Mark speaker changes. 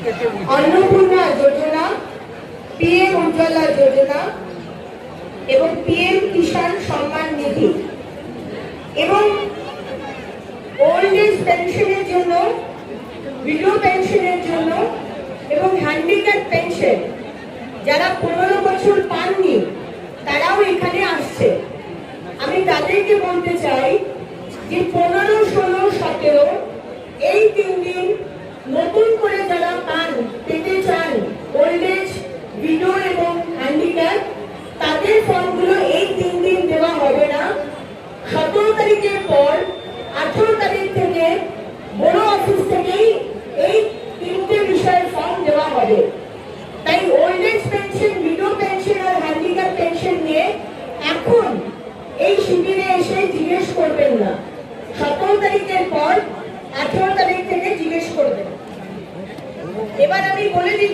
Speaker 1: अन्नपूर्णा योजना, पीएम उज्ज्वला योजना এবং पीएम किसान सम्मान निधि এবং ओल्ड एज पेंशনের জন্য, विडो पेंशনের জন্য এবং হ্যান্ডিক্যাপ পেনশন যারা 15 বছর পাননি তারাও এখানে আসছে। আমি তাদেরকে বলতে চাই যে 15, 16, 17 এই 3 দিন নতুন করে যারা পান পেতে চান ওল্ড এজ, विडो এবং হ্যান্ডিক্যাপ, তাদের ফর্মগুলো এই 3 দিন দেওয়া হবে না। 17 তারিখের পর 18 তারিখ থেকে বড় অফিস থেকেই এই 3টে বিষয়ের ফর্ম দেওয়া হবে। তাই old age pension, widow pension আর হ্যান্ডিক্যাপ পেনশন নিয়ে এখন এই শিবিরে এসে জিজ্ঞেস করবেন না। 17 তারিখের পর 18 তারিখ থেকে জিজ্ঞেস করবেন। এবার আমি বলে দিচ্ছি